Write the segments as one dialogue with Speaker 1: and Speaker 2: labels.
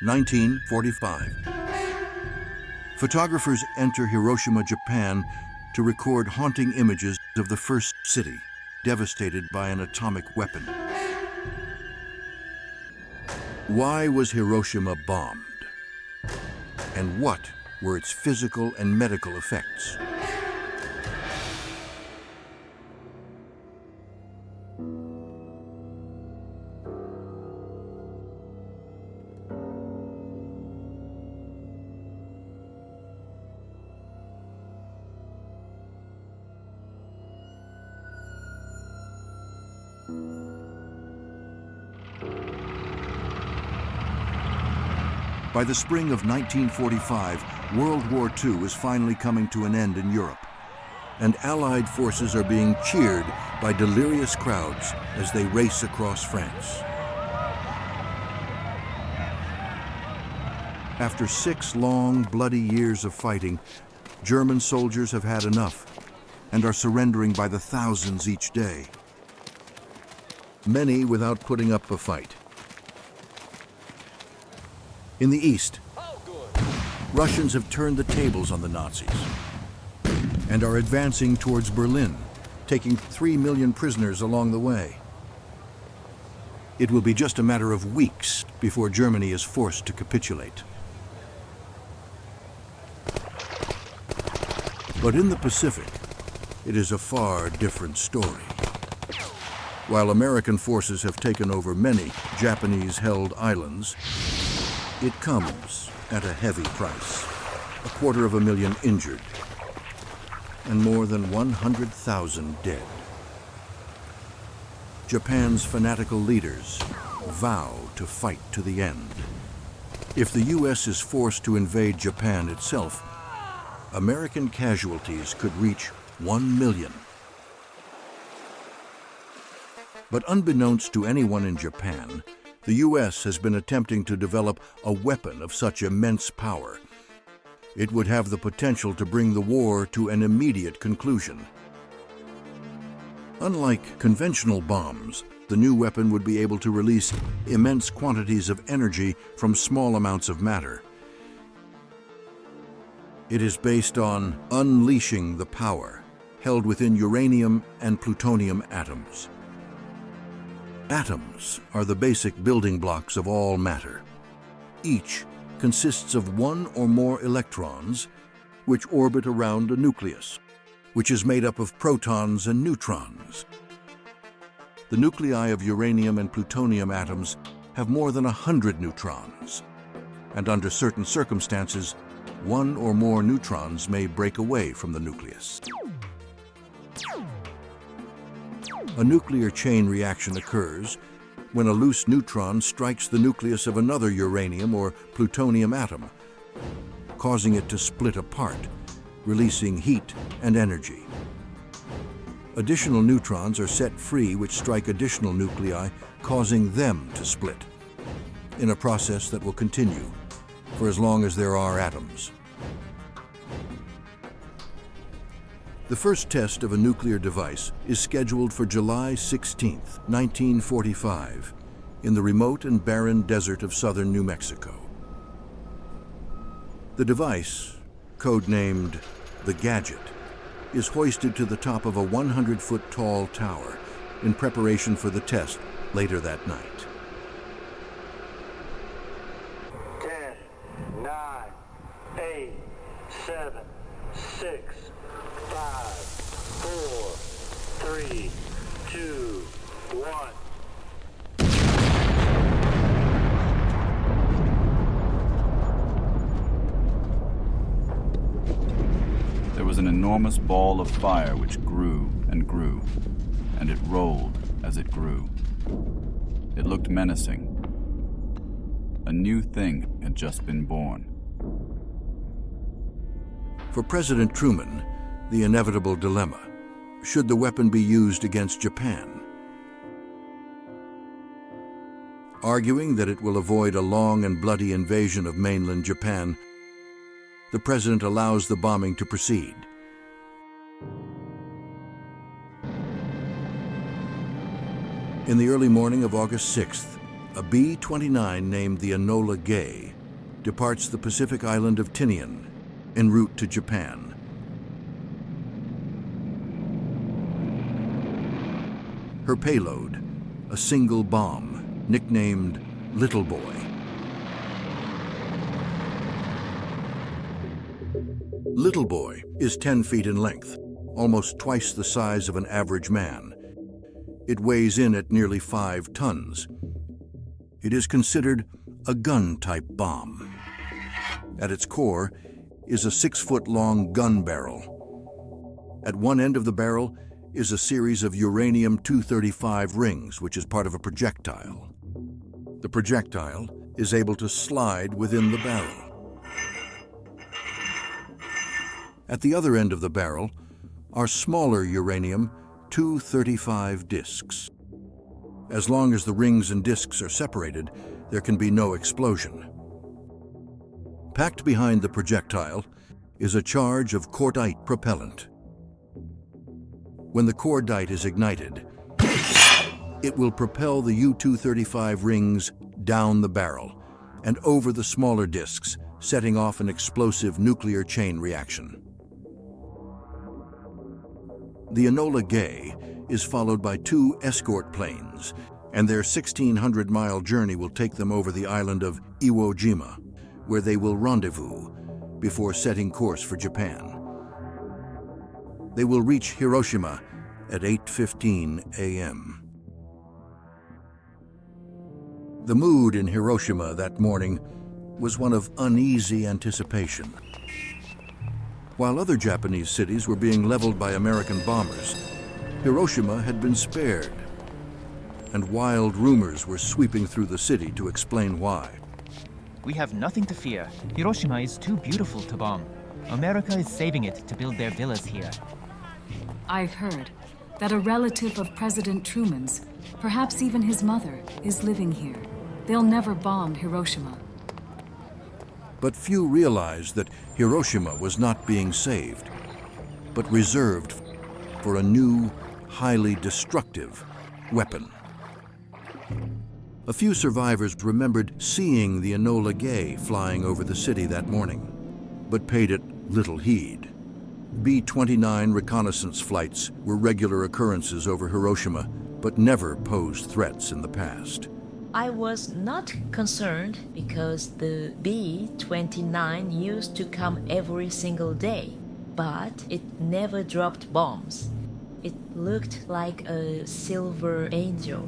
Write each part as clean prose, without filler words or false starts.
Speaker 1: 1945. Photographers enter Hiroshima, Japan, to record haunting images of the first city, devastated by an atomic weapon. Why was Hiroshima bombed? And what were its physical and medical effects? By the spring of 1945, World War II is finally coming to an end in Europe, and Allied forces are being cheered by delirious crowds as they race across France. After 6 long, bloody years of fighting, German soldiers have had enough and are surrendering by the thousands each day, many without putting up a fight. In the east, Russians have turned the tables on the Nazis and are advancing towards Berlin, taking 3 million prisoners along the way. It will be just a matter of weeks before Germany is forced to capitulate. But in the Pacific, it is a far different story. While American forces have taken over many Japanese-held islands, it comes at a heavy price. 250,000 injured and more than 100,000 dead. Japan's fanatical leaders vow to fight to the end. If the U.S. is forced to invade Japan itself, American casualties could reach 1 million. But unbeknownst to anyone in Japan, the U.S. has been attempting to develop a weapon of such immense power. It would have the potential to bring the war to an immediate conclusion. Unlike conventional bombs, the new weapon would be able to release immense quantities of energy from small amounts of matter. It is based on unleashing the power held within uranium and plutonium atoms. Atoms are the basic building blocks of all matter. Each consists of 1 or more electrons which orbit around a nucleus, which is made up of protons and neutrons. The nuclei of uranium and plutonium atoms have more than 100 neutrons, and under certain circumstances, 1 or more neutrons may break away from the nucleus. A nuclear chain reaction occurs when a loose neutron strikes the nucleus of another uranium or plutonium atom, causing it to split apart, releasing heat and energy. Additional neutrons are set free which strike additional nuclei, causing them to split, in a process that will continue for as long as there are atoms. The first test of a nuclear device is scheduled for July 16, 1945, in the remote and barren desert of southern New Mexico. The device, codenamed the Gadget, is hoisted to the top of a 100-foot tall tower in preparation for the test later that night.
Speaker 2: 10, 9, 8, 7, 6, 5, 4, 3, 2, 1.
Speaker 3: There was an enormous ball of fire which grew and grew, and it rolled as it grew. It looked menacing. A new thing had just been born.
Speaker 1: For President Truman, the inevitable dilemma: should the weapon be used against Japan? Arguing that it will avoid a long and bloody invasion of mainland Japan, the president allows the bombing to proceed. In the early morning of August 6th, A B-29 named the Enola Gay departs the Pacific island of Tinian en route to Japan. Her payload, a single bomb nicknamed Little Boy. Little Boy is 10 feet in length, almost twice the size of an average man. It weighs in at nearly 5 tons. It is considered a gun-type bomb. At its core is a 6-foot-long gun barrel. At one end of the barrel is a series of uranium-235 rings, which is part of a projectile. The projectile is able to slide within the barrel. At the other end of the barrel are smaller uranium-235 discs. As long as the rings and discs are separated, there can be no explosion. Packed behind the projectile is a charge of cordite propellant. When the cordite is ignited, it will propel the U-235 rings down the barrel and over the smaller discs, setting off an explosive nuclear chain reaction. The Enola Gay is followed by 2 escort planes, and their 1,600-mile journey will take them over the island of Iwo Jima, where they will rendezvous before setting course for Japan. They will reach Hiroshima at 8:15 a.m. The mood in Hiroshima that morning was one of uneasy anticipation. While other Japanese cities were being leveled by American bombers, Hiroshima had been spared, and wild rumors were sweeping through the city to explain why.
Speaker 4: We have nothing to fear. Hiroshima is too beautiful to bomb. America is saving it to build their villas here.
Speaker 5: I've heard that a relative of President Truman's, perhaps even his mother, is living here. They'll never bomb Hiroshima.
Speaker 1: But few realized that Hiroshima was not being saved, but reserved for a new, highly destructive weapon. A few survivors remembered seeing the Enola Gay flying over the city that morning, but paid it little heed. B-29 reconnaissance flights were regular occurrences over Hiroshima, but never posed threats in the past.
Speaker 6: I was not concerned because the B-29 used to come every single day, but it never dropped bombs. It looked like a silver angel.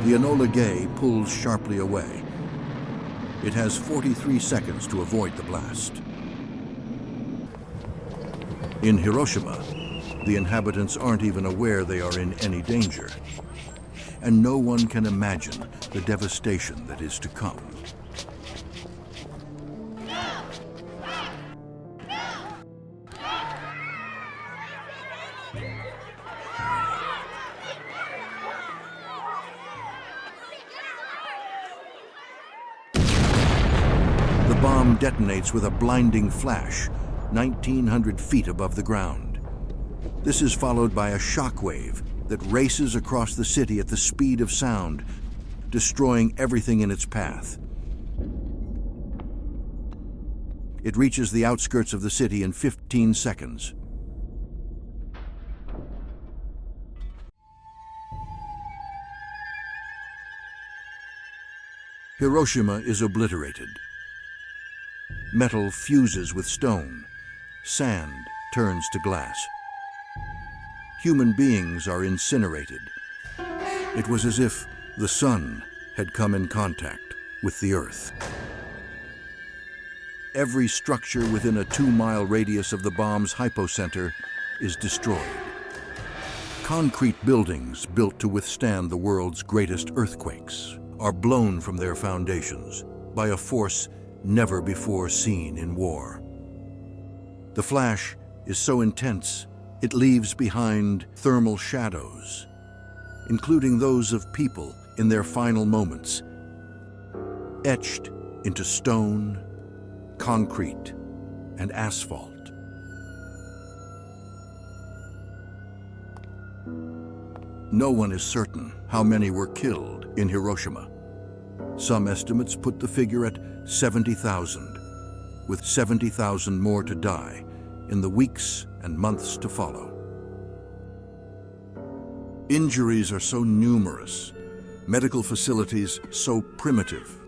Speaker 1: The Enola Gay pulls sharply away. It has 43 seconds to avoid the blast. In Hiroshima, the inhabitants aren't even aware they are in any danger, and no one can imagine the devastation that is to come. The bomb detonates with a blinding flash, 1,900 feet above the ground. This is followed by a shockwave that races across the city at the speed of sound, destroying everything in its path. It reaches the outskirts of the city in 15 seconds. Hiroshima is obliterated. Metal fuses with stone. Sand turns to glass. Human beings are incinerated. It was as if the sun had come in contact with the earth. Every structure within a 2-mile radius of the bomb's hypocenter is destroyed. Concrete buildings built to withstand the world's greatest earthquakes are blown from their foundations by a force never before seen in war. The flash is so intense, it leaves behind thermal shadows, including those of people in their final moments, etched into stone, concrete, and asphalt. No one is certain how many were killed in Hiroshima. Some estimates put the figure at 70,000, with 70,000 more to die in the weeks and months to follow. Injuries are so numerous, medical facilities so primitive.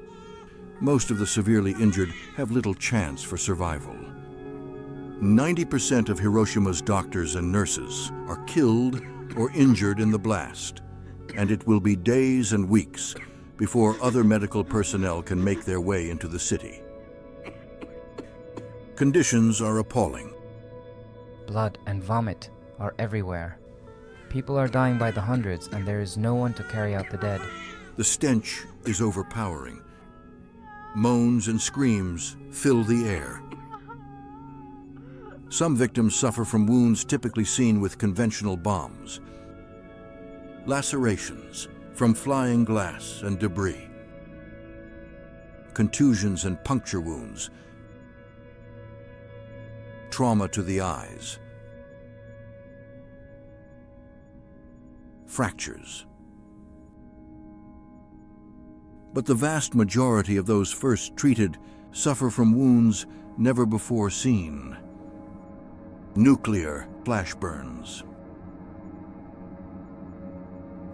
Speaker 1: Most of the severely injured have little chance for survival. 90% of Hiroshima's doctors and nurses are killed or injured in the blast, and it will be days and weeks before other medical personnel can make their way into the city. Conditions are appalling.
Speaker 7: Blood and vomit are everywhere. People are dying by the hundreds, and there is no one to carry out the dead.
Speaker 1: The stench is overpowering. Moans and screams fill the air. Some victims suffer from wounds typically seen with conventional bombs. Lacerations from flying glass and debris. Contusions and puncture wounds. Trauma to the eyes. Fractures. But the vast majority of those first treated suffer from wounds never before seen. Nuclear flash burns.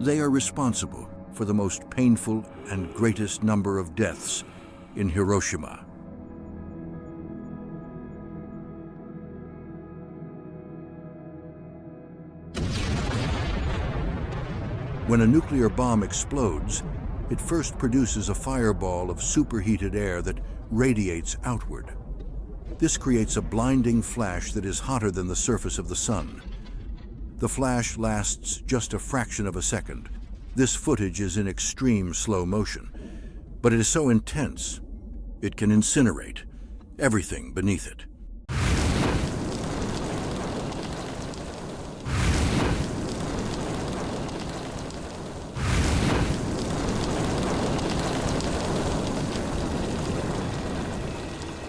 Speaker 1: They are responsible for the most painful and greatest number of deaths in Hiroshima. When a nuclear bomb explodes, it first produces a fireball of superheated air that radiates outward. This creates a blinding flash that is hotter than the surface of the sun. The flash lasts just a fraction of a second. This footage is in extreme slow motion, but it is so intense, it can incinerate everything beneath it.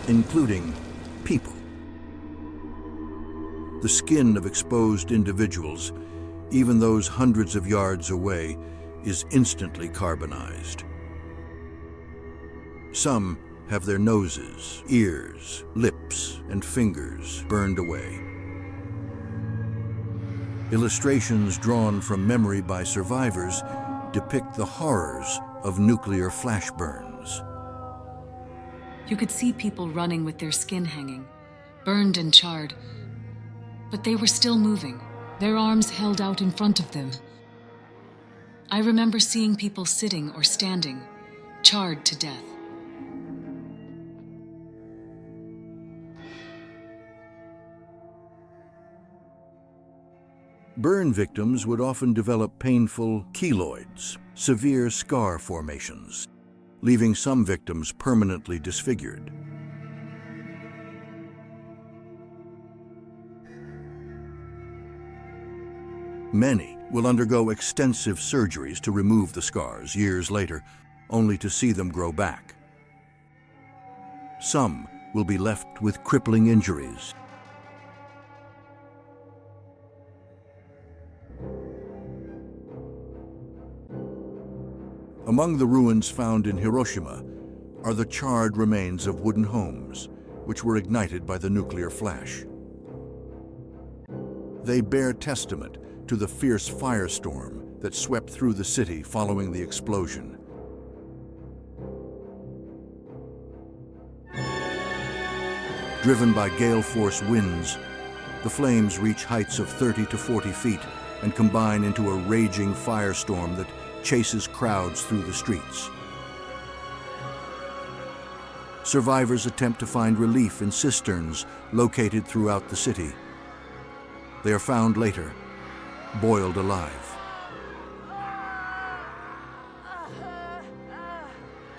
Speaker 1: Including people. The skin of exposed individuals, even those hundreds of yards away, is instantly carbonized. Some have their noses, ears, lips, and fingers burned away. Illustrations drawn from memory by survivors depict the horrors of nuclear flash burns.
Speaker 5: You could see people running with their skin hanging, burned and charred. But they were still moving, their arms held out in front of them. I remember seeing people sitting or standing, charred to death.
Speaker 1: Burn victims would often develop painful keloids, severe scar formations, leaving some victims permanently disfigured. Many will undergo extensive surgeries to remove the scars years later, only to see them grow back. Some will be left with crippling injuries. Among the ruins found in Hiroshima are the charred remains of wooden homes, which were ignited by the nuclear flash. They bear testament to the fierce firestorm that swept through the city following the explosion. Driven by gale-force winds, the flames reach heights of 30 to 40 feet and combine into a raging firestorm that chases crowds through the streets. Survivors attempt to find relief in cisterns located throughout the city. They are found later, boiled alive.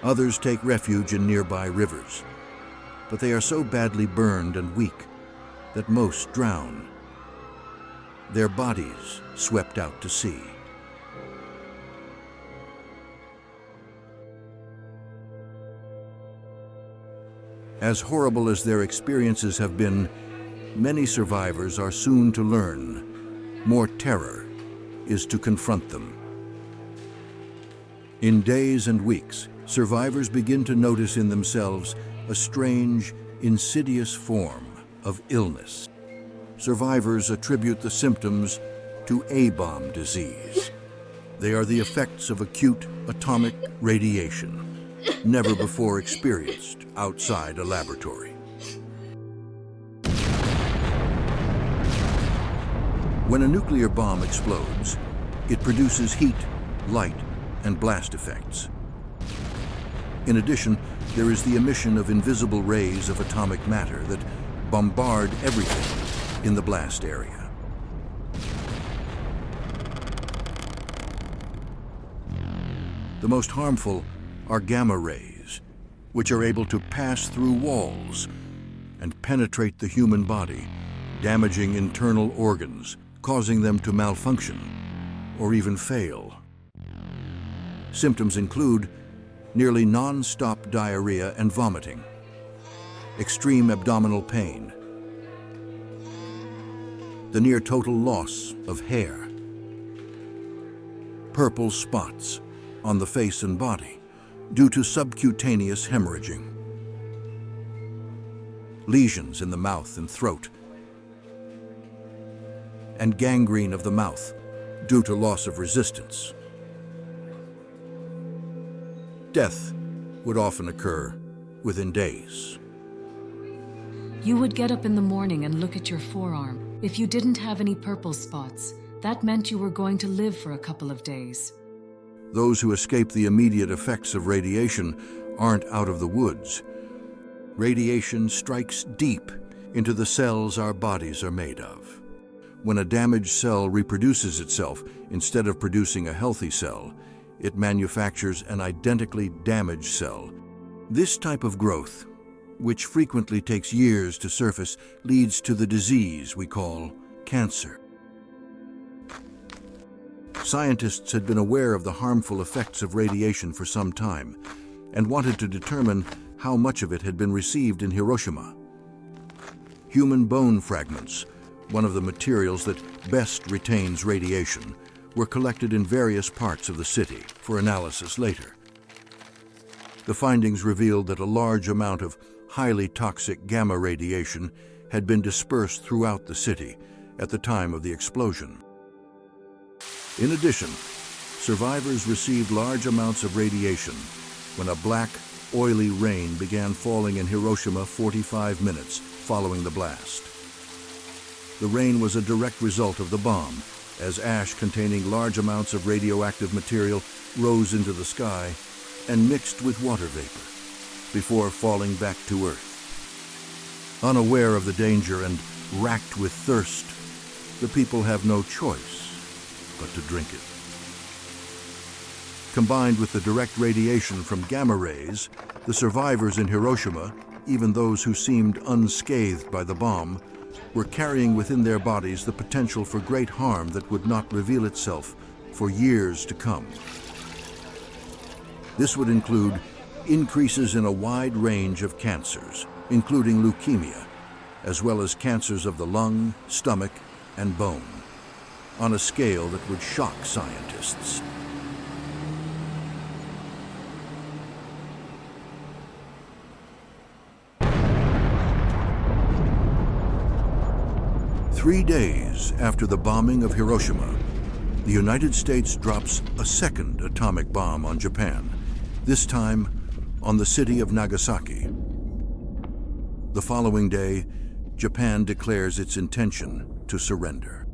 Speaker 1: Others take refuge in nearby rivers, but they are so badly burned and weak that most drown, their bodies swept out to sea. As horrible as their experiences have been, many survivors are soon to learn more terror is to confront them. In days and weeks, survivors begin to notice in themselves a strange, insidious form of illness. Survivors attribute the symptoms to A-bomb disease. They are the effects of acute atomic radiation, never before experienced outside a laboratory. When a nuclear bomb explodes, it produces heat, light, and blast effects. In addition, there is the emission of invisible rays of atomic matter that bombard everything in the blast area. The most harmful are gamma rays, which are able to pass through walls and penetrate the human body, damaging internal organs, causing them to malfunction or even fail. Symptoms include nearly non-stop diarrhea and vomiting, extreme abdominal pain, the near-total loss of hair, purple spots on the face and body due to subcutaneous hemorrhaging, lesions in the mouth and throat, and gangrene of the mouth due to loss of resistance. Death would often occur within days.
Speaker 5: You would get up in the morning and look at your forearm. If you didn't have any purple spots, that meant you were going to live for a couple of days.
Speaker 1: Those who escape the immediate effects of radiation aren't out of the woods. Radiation strikes deep into the cells our bodies are made of. When a damaged cell reproduces itself instead of producing a healthy cell, it manufactures an identically damaged cell. This type of growth, which frequently takes years to surface, leads to the disease we call cancer. Scientists had been aware of the harmful effects of radiation for some time and wanted to determine how much of it had been received in Hiroshima. Human bone fragments, one of the materials that best retains radiation, were collected in various parts of the city for analysis later. The findings revealed that a large amount of highly toxic gamma radiation had been dispersed throughout the city at the time of the explosion. In addition, survivors received large amounts of radiation when a black, oily rain began falling in Hiroshima 45 minutes following the blast. The rain was a direct result of the bomb, as ash containing large amounts of radioactive material rose into the sky and mixed with water vapor before falling back to Earth. Unaware of the danger and racked with thirst, the people have no choice but to drink it. Combined with the direct radiation from gamma rays, the survivors in Hiroshima, even those who seemed unscathed by the bomb, were carrying within their bodies the potential for great harm that would not reveal itself for years to come. This would include increases in a wide range of cancers, including leukemia, as well as cancers of the lung, stomach, and bone, on a scale that would shock scientists. Three days after the bombing of Hiroshima, the United States drops a second atomic bomb on Japan, this time on the city of Nagasaki. The following day, Japan declares its intention to surrender.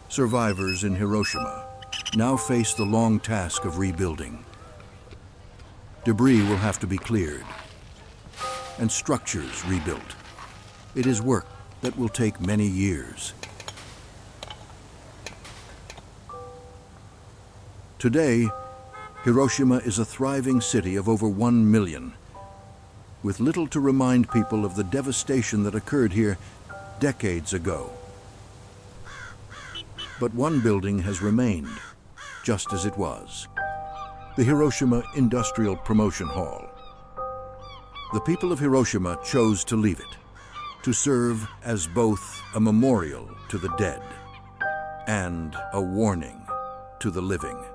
Speaker 1: Survivors in Hiroshima now face the long task of rebuilding. Debris will have to be cleared and structures rebuilt. It is work that will take many years. Today, Hiroshima is a thriving city of over 1 million, with little to remind people of the devastation that occurred here decades ago. But one building has remained, just as it was: the Hiroshima Industrial Promotion Hall. The people of Hiroshima chose to leave it, to serve as both a memorial to the dead and a warning to the living.